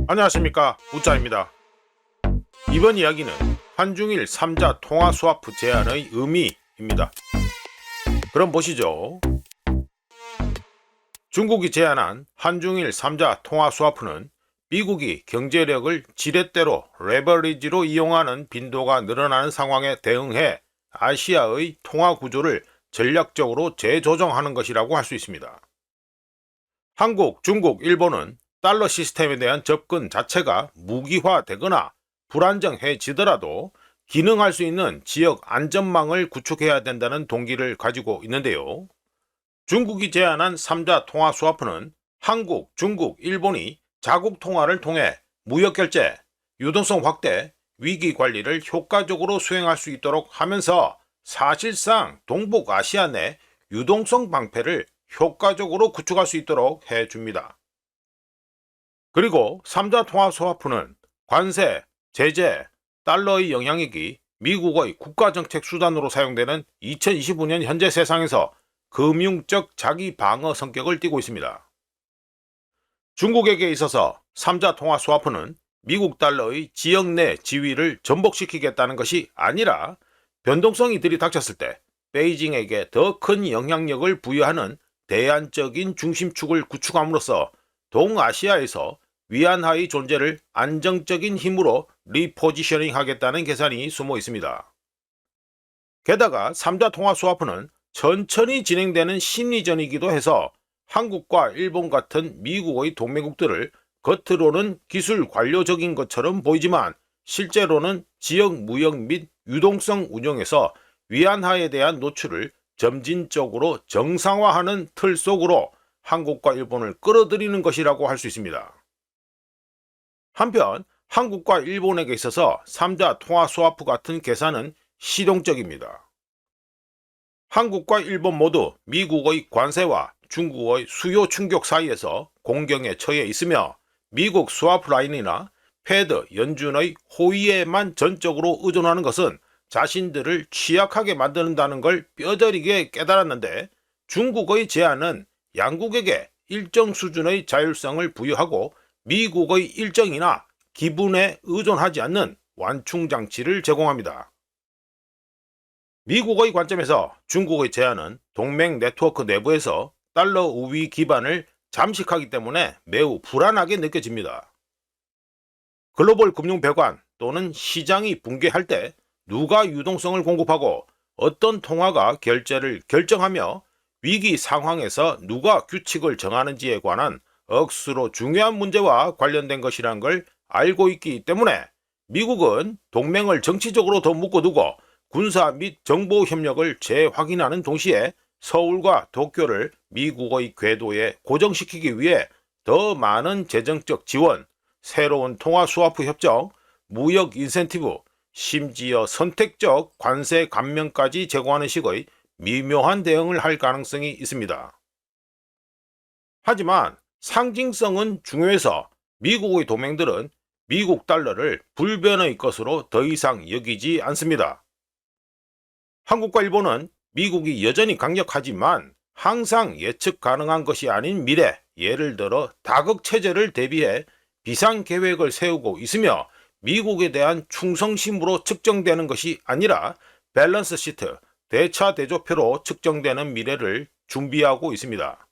안녕하십니까, 우짜입니다. 이번 이야기는 한중일 3자 통화 스와프 제안의 의미입니다. 그럼 보시죠. 중국이 제안한 한중일 3자 통화 스와프는 미국이 경제력을 지렛대로 레버리지로 이용하는 빈도가 늘어나는 상황에 대응해 아시아의 통화 구조를 전략적으로 재조정하는 것이라고 할 수 있습니다. 한국, 중국, 일본은 달러 시스템에 대한 접근 자체가 무기화되거나 불안정해지더라도 기능할 수 있는 지역 안전망을 구축해야 된다는 동기를 가지고 있는데요. 중국이 제안한 3자 통화 스와프는 한국, 중국, 일본이 자국 통화를 통해 무역결제, 유동성 확대, 위기 관리를 효과적으로 수행할 수 있도록 하면서 사실상 동북아시아 내 유동성 방패를 효과적으로 구축할 수 있도록 해줍니다. 그리고 3자 통화 스와프는 관세, 제재, 달러의 영향력이 미국의 국가정책 수단으로 사용되는 2025년 현재 세상에서 금융적 자기 방어 성격을 띠고 있습니다. 중국에게 있어서 3자 통화 스와프는 미국 달러의 지역 내 지위를 전복시키겠다는 것이 아니라 변동성이 들이닥쳤을 때 베이징에게 더 큰 영향력을 부여하는 대안적인 중심축을 구축함으로써 동아시아에서 위안화의 존재를 안정적인 힘으로 리포지셔닝 하겠다는 계산이 숨어 있습니다. 게다가 3자 통화 스와프는 천천히 진행되는 심리전이기도 해서 한국과 일본 같은 미국의 동맹국들을 겉으로는 기술 관료적인 것처럼 보이지만 실제로는 지역 무역 및 유동성 운영에서 위안화에 대한 노출을 점진적으로 정상화하는 틀 속으로 한국과 일본을 끌어들이는 것이라고 할 수 있습니다. 한편 한국과 일본에게 있어서 3자 통화 스와프 같은 계산은 실용적입니다. 한국과 일본 모두 미국의 관세와 중국의 수요 충격 사이에서 공경에 처해 있으며 미국 스와프 라인이나 패드, 연준의 호의에만 전적으로 의존하는 것은 자신들을 취약하게 만드는다는 걸 뼈저리게 깨달았는데 중국의 제안은 양국에게 일정 수준의 자율성을 부여하고 미국의 일정이나 기분에 의존하지 않는 완충장치를 제공합니다. 미국의 관점에서 중국의 제안은 동맹 네트워크 내부에서 달러 우위 기반을 잠식하기 때문에 매우 불안하게 느껴집니다. 글로벌 금융 배관 또는 시장이 붕괴할 때 누가 유동성을 공급하고 어떤 통화가 결제를 결정하며 위기 상황에서 누가 규칙을 정하는지에 관한 억수로 중요한 문제와 관련된 것이라는 걸 알고 있기 때문에 미국은 동맹을 정치적으로 더 묶어두고 군사 및 정보 협력을 재확인하는 동시에 서울과 도쿄를 미국의 궤도에 고정시키기 위해 더 많은 재정적 지원, 새로운 통화 스와프 협정, 무역 인센티브, 심지어 선택적 관세 감면까지 제공하는 식의 미묘한 대응을 할 가능성이 있습니다. 하지만 상징성은 중요해서 미국의 동맹들은 미국 달러를 불변의 것으로 더 이상 여기지 않습니다. 한국과 일본은 미국이 여전히 강력하지만 항상 예측 가능한 것이 아닌 미래, 예를 들어 다극체제를 대비해 비상계획을 세우고 있으며 미국에 대한 충성심으로 측정되는 것이 아니라 밸런스 시트, 대차대조표로 측정되는 미래를 준비하고 있습니다.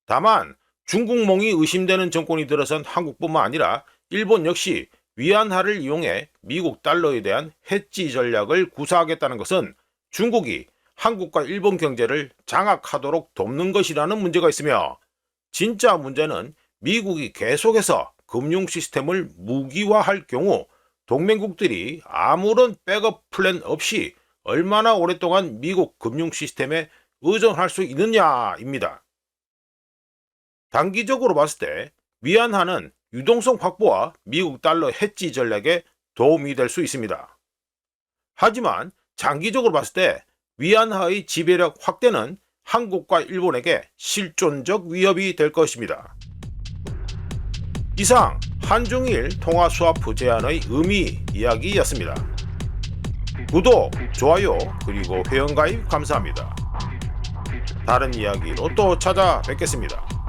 다만 중국몽이 의심되는 정권이 들어선 한국뿐만 아니라 일본 역시 위안화를 이용해 미국 달러에 대한 해지 전략을 구사하겠다는 것은 중국이 한국과 일본 경제를 장악하도록 돕는 것이라는 문제가 있으며 진짜 문제는 미국이 계속해서 금융 시스템을 무기화할 경우 동맹국들이 아무런 백업 플랜 없이 얼마나 오랫동안 미국 금융 시스템에 의존할 수 있느냐입니다. 단기적으로 봤을 때 위안화는 유동성 확보와 미국 달러 해지 전략에 도움이 될 수 있습니다. 하지만 장기적으로 봤을 때 위안화의 지배력 확대는 한국과 일본에게 실존적 위협이 될 것입니다. 이상 한중일 통화 스와프 제안의 의미 이야기였습니다. 구독, 좋아요, 그리고 회원가입 감사합니다. 다른 이야기로 또 찾아뵙겠습니다.